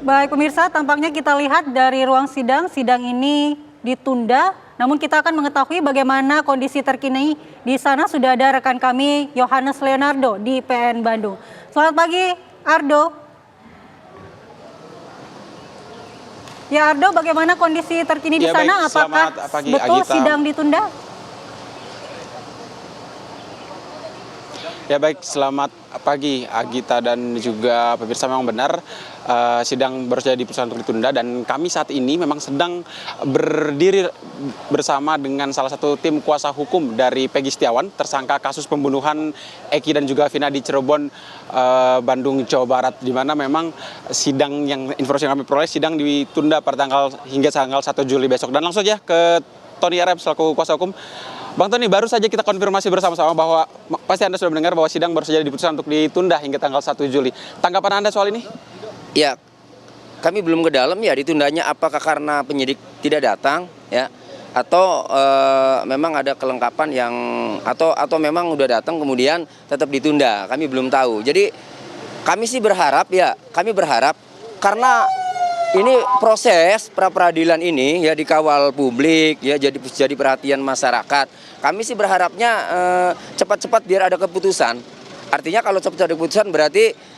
Baik pemirsa, tampaknya kita lihat dari ruang sidang ini ditunda. Namun kita akan mengetahui bagaimana kondisi terkini di sana. Sudah ada rekan kami Yohanes Leonardo di PN Bandung. Selamat pagi Ardo. Ya Ardo, bagaimana kondisi terkini di sana? Apakah betul Agita. sidang ditunda? Ya baik, selamat pagi Agita dan juga pemirsa. Memang benar sidang baru saja diputuskan untuk ditunda dan kami saat ini memang sedang berdiri bersama dengan salah satu tim kuasa hukum dari Peggy Setiawan, tersangka kasus pembunuhan Eki dan juga Vina di Cirebon, Bandung, Jawa Barat, di mana memang sidang yang informasi yang kami peroleh sidang ditunda pada hingga tanggal 1 Juli besok. Dan langsung saja ke Tony RM selaku kuasa hukum. Bang Tony, baru saja kita konfirmasi bersama-sama bahwa pasti Anda sudah mendengar bahwa sidang baru saja diputuskan untuk ditunda hingga tanggal 1 Juli. Tanggapan Anda soal ini? Ya, kami belum ke dalam ya ditundanya apakah karena penyidik tidak datang ya atau memang ada kelengkapan yang atau memang udah datang kemudian tetap ditunda. Kami belum tahu. Jadi kami sih berharap karena ini proses pra-peradilan ini ya dikawal publik ya jadi perhatian masyarakat. Kami sih berharapnya cepat-cepat biar ada keputusan. Artinya kalau cepat ada keputusan berarti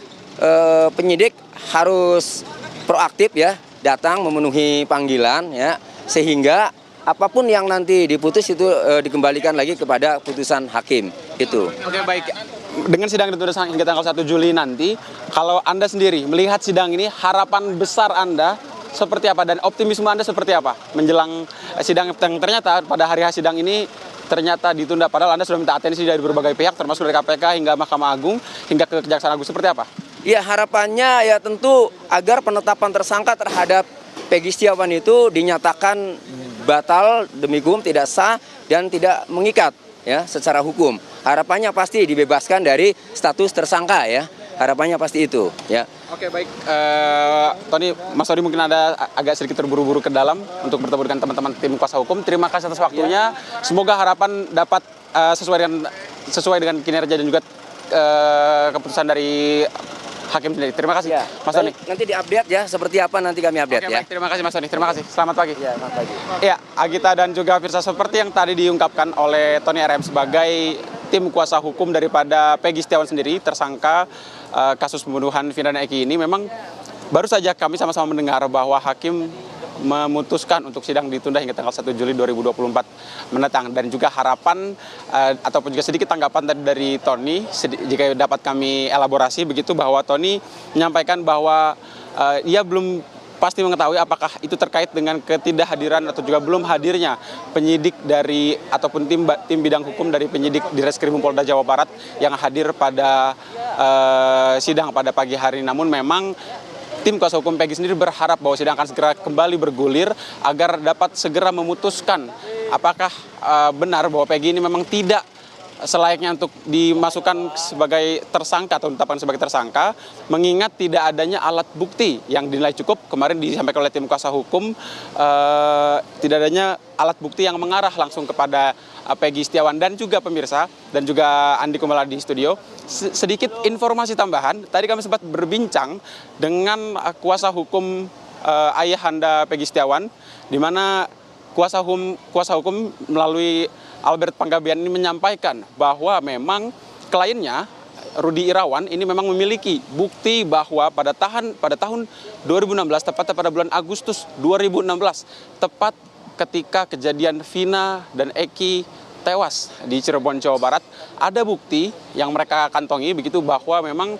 penyidik harus proaktif ya datang memenuhi panggilan ya sehingga apapun yang nanti diputus itu dikembalikan lagi kepada putusan hakim itu. Oke, baik. Dengan sidang ditunda hingga tanggal 1 Juli nanti, kalau Anda sendiri melihat sidang ini, harapan besar Anda seperti apa dan optimisme Anda seperti apa menjelang sidang yang ternyata pada hari sidang ini ternyata ditunda, padahal Anda sudah minta atensi dari berbagai pihak termasuk dari KPK hingga Mahkamah Agung hingga ke Kejaksaan Agung, seperti apa? Ya, harapannya ya tentu agar penetapan tersangka terhadap Peggy Setiawan itu dinyatakan batal demi hukum, tidak sah dan tidak mengikat ya secara hukum. Harapannya pasti dibebaskan dari status tersangka ya. Harapannya pasti itu ya. Oke, baik. Tony, Mas Tony mungkin ada agak sedikit terburu-buru ke dalam untuk bertemu dengan teman-teman tim kuasa hukum. Terima kasih atas waktunya. Semoga harapan dapat sesuai dengan kinerja dan juga keputusan dari hakim sendiri. Terima kasih, ya, Mas Tony. Nanti diupdate ya, seperti apa nanti kami update. Oke, ya. Baik, terima kasih Mas Tony. Terima kasih. Selamat pagi. Ya, selamat pagi. Ya, Agita dan juga Firsa, seperti yang tadi diungkapkan oleh Tony RM sebagai tim kuasa hukum daripada Peggy Setiawan sendiri, tersangka kasus pembunuhan Vina dan Eki ini, memang baru saja kami sama-sama mendengar bahwa hakim memutuskan untuk sidang ditunda hingga tanggal 1 Juli 2024 mendatang. Dan juga harapan ataupun juga sedikit tanggapan tadi dari Tony, jika dapat kami elaborasi begitu, bahwa Tony menyampaikan bahwa ia belum pasti mengetahui apakah itu terkait dengan ketidakhadiran atau juga belum hadirnya penyidik dari ataupun tim bidang hukum dari penyidik di Reskrim Polda Jawa Barat yang hadir pada sidang pada pagi hari. Namun memang tim kuasa hukum Peggy sendiri berharap bahwa sidang akan segera kembali bergulir agar dapat segera memutuskan apakah benar bahwa Peggy ini memang tidak selayaknya untuk dimasukkan sebagai tersangka atau ditetapkan sebagai tersangka, mengingat tidak adanya alat bukti yang dinilai cukup. Kemarin disampaikan oleh tim kuasa hukum, tidak adanya alat bukti yang mengarah langsung kepada Peggy Setiawan. Dan juga pemirsa dan juga Andi Kumala di studio, sedikit informasi tambahan. Tadi kami sempat berbincang dengan kuasa hukum ayahanda Peggy Setiawan, di mana kuasa hukum melalui Albert Panggabean ini menyampaikan bahwa memang kliennya Rudy Irawan ini memang memiliki bukti bahwa pada tahun 2016, tepatnya pada bulan Agustus 2016, tepat ketika kejadian Vina dan Eki tewas di Cirebon, Jawa Barat, ada bukti yang mereka kantongi begitu bahwa memang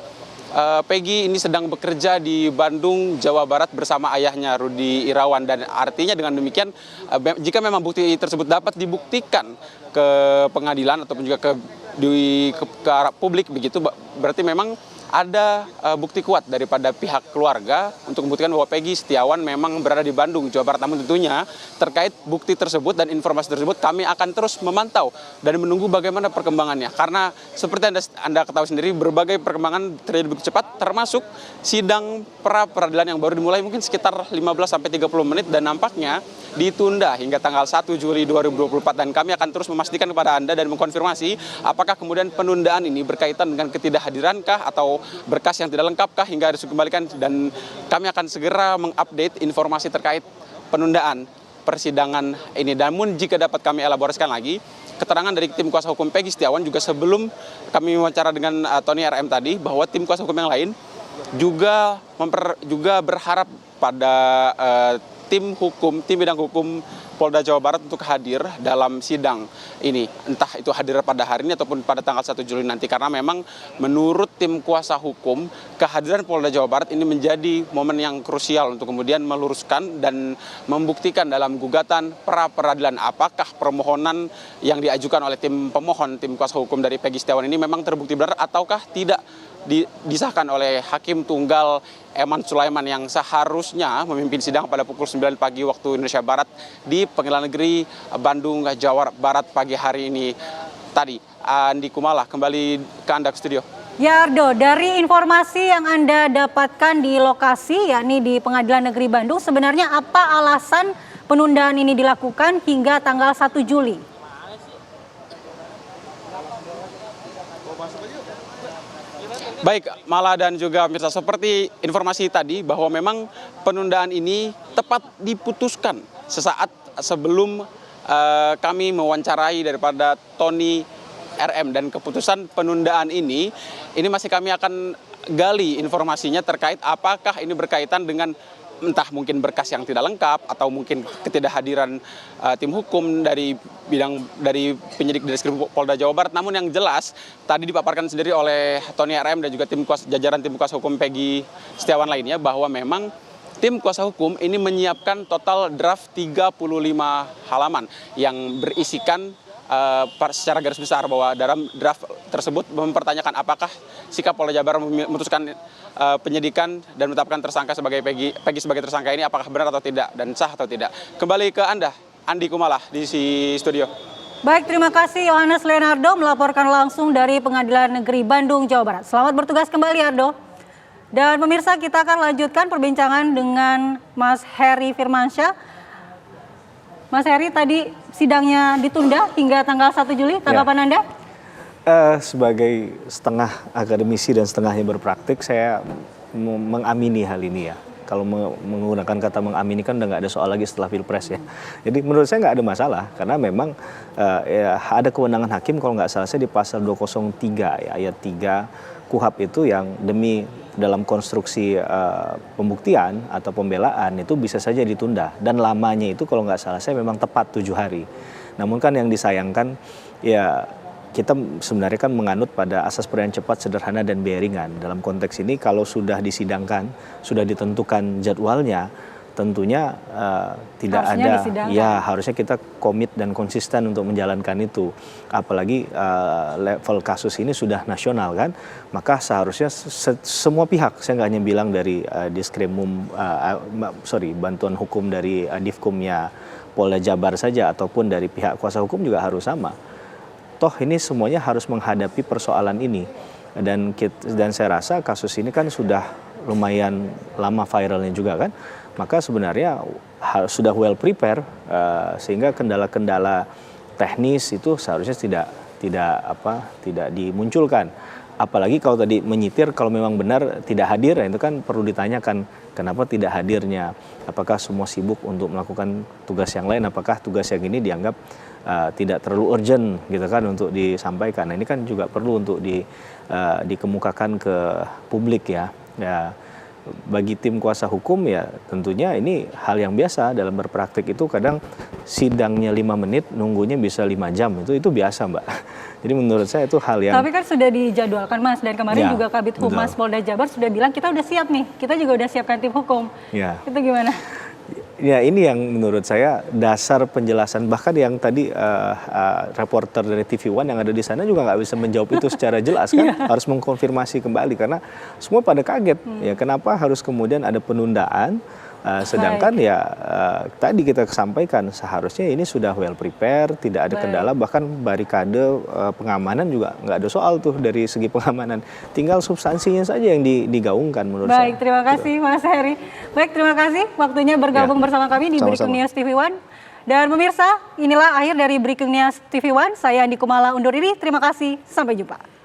Peggy ini sedang bekerja di Bandung, Jawa Barat bersama ayahnya Rudy Irawan. Dan artinya dengan demikian jika memang bukti tersebut dapat dibuktikan ke pengadilan ataupun juga ke arah publik begitu, berarti memang ada bukti kuat daripada pihak keluarga untuk membuktikan bahwa Peggy Setiawan memang berada di Bandung, Jawa Barat. Namun tentunya terkait bukti tersebut dan informasi tersebut kami akan terus memantau dan menunggu bagaimana perkembangannya. Karena seperti Anda ketahui sendiri, berbagai perkembangan terjadi begitu cepat, termasuk sidang pra-peradilan yang baru dimulai mungkin sekitar 15-30 menit dan nampaknya ditunda hingga tanggal 1 Juli 2024. Dan kami akan terus memastikan kepada Anda dan mengkonfirmasi apakah kemudian penundaan ini berkaitan dengan ketidakhadirankah atau atau berkas yang tidak lengkapkah hingga harus dikembalikan, dan kami akan segera mengupdate informasi terkait penundaan persidangan ini. Namun jika dapat kami elaborasikan lagi, keterangan dari tim kuasa hukum Peggy Setiawan juga sebelum kami wawancara dengan Tony RM tadi, bahwa tim kuasa hukum yang lain juga berharap pada tim bidang hukum Polda Jawa Barat untuk hadir dalam sidang ini, entah itu hadir pada hari ini ataupun pada tanggal 1 Juli nanti, karena memang menurut tim kuasa hukum kehadiran Polda Jawa Barat ini menjadi momen yang krusial untuk kemudian meluruskan dan membuktikan dalam gugatan pra peradilan apakah permohonan yang diajukan oleh tim pemohon, tim kuasa hukum dari Peggy Setiawan ini memang terbukti benar ataukah tidak disahkan oleh Hakim Tunggal Eman Sulaiman yang seharusnya memimpin sidang pada pukul 9 pagi waktu Indonesia Barat di Pengadilan Negeri Bandung, Jawa Barat pagi hari ini tadi. Andi Kumala, kembali ke Anda ke studio. Ya Ardo, dari informasi yang Anda dapatkan di lokasi, yakni di Pengadilan Negeri Bandung, sebenarnya apa alasan penundaan ini dilakukan hingga tanggal 1 Juli? Baik, Mala dan juga pemirsa, seperti informasi tadi bahwa memang penundaan ini tepat diputuskan sesaat sebelum kami mewawancarai daripada Tony RM, dan keputusan penundaan ini masih kami akan gali informasinya terkait apakah ini berkaitan dengan entah mungkin berkas yang tidak lengkap atau mungkin ketidakhadiran tim hukum dari penyidik Ditreskrim Polda Jawa Barat. Namun yang jelas tadi dipaparkan sendiri oleh Tony RM dan juga jajaran tim kuasa hukum Peggy Setiawan lainnya bahwa memang tim kuasa hukum ini menyiapkan total draft 35 halaman yang berisikan secara garis besar bahwa dalam draft tersebut mempertanyakan apakah sikap Polda Jawa Barat memutuskan penyidikan dan menetapkan tersangka sebagai Peggy sebagai tersangka ini apakah benar atau tidak dan sah atau tidak. Kembali ke Anda, Andi Kumala di studio. Baik, terima kasih Yohanes Leonardo melaporkan langsung dari Pengadilan Negeri Bandung, Jawa Barat. Selamat bertugas kembali, Ardo. Dan pemirsa, kita akan lanjutkan perbincangan dengan Mas Heri Firmansyah. Mas Heri, tadi sidangnya ditunda hingga tanggal 1 Juli, tanggapan Anda? Sebagai setengah akademisi dan setengahnya berpraktik, saya mengamini hal ini ya. Kalau menggunakan kata mengamini kan udah nggak ada soal lagi setelah Pilpres ya. Jadi menurut saya nggak ada masalah, karena memang ada kewenangan hakim kalau nggak salah saya di pasal 203 ya, ayat 3 KUHP itu yang demi dalam konstruksi pembuktian atau pembelaan itu bisa saja ditunda. Dan lamanya itu kalau nggak salah saya memang tepat 7 hari. Namun kan yang disayangkan ya kita sebenarnya kan menganut pada asas peradilan cepat, sederhana, dan biaya ringan. Dalam konteks ini kalau sudah disidangkan, sudah ditentukan jadwalnya, tentunya tidak harusnya ada, ya harusnya kita komit dan konsisten untuk menjalankan itu. Apalagi level kasus ini sudah nasional kan, maka seharusnya semua pihak, saya nggak hanya bilang dari bantuan hukum dari Divkumnya Polda Jabar saja, ataupun dari pihak kuasa hukum juga harus sama. Toh ini semuanya harus menghadapi persoalan ini, dan saya rasa kasus ini kan sudah lumayan lama viralnya juga kan, maka sebenarnya sudah well prepare, sehingga kendala-kendala teknis itu seharusnya tidak dimunculkan. Apalagi kalau tadi menyitir, kalau memang benar tidak hadir, itu kan perlu ditanyakan kenapa tidak hadirnya. Apakah semua sibuk untuk melakukan tugas yang lain? Apakah tugas yang ini dianggap tidak terlalu urgent gitu kan untuk disampaikan? Nah, ini kan juga perlu untuk dikemukakan ke publik ya. Bagi tim kuasa hukum ya tentunya ini hal yang biasa dalam berpraktik, itu kadang sidangnya 5 menit nunggunya bisa 5 jam, itu biasa Mbak. Jadi menurut saya itu hal yang... Tapi kan sudah dijadwalkan Mas, dan kemarin ya, juga Kabid Humas Polda Jabar sudah bilang kita udah siap nih, kita juga udah siapkan tim hukum. Ya. Itu gimana? Ya ini yang menurut saya dasar penjelasan, bahkan yang tadi reporter dari TV One yang ada di sana juga nggak bisa menjawab itu secara jelas kan, harus mengkonfirmasi kembali karena semua pada kaget ya kenapa harus kemudian ada penundaan, sedangkan ya tadi kita sampaikan seharusnya ini sudah well prepare, tidak ada kendala, bahkan barikade pengamanan juga nggak ada soal tuh dari segi pengamanan, tinggal substansinya saja yang digaungkan menurut saya. Baik, terima kasih Mas Heri. Baik, terima kasih waktunya bergabung bersama kami di Breaking News TV One. Dan pemirsa, inilah akhir dari Breaking News TV One. Saya Andi Kumala undur diri. Terima kasih, sampai jumpa.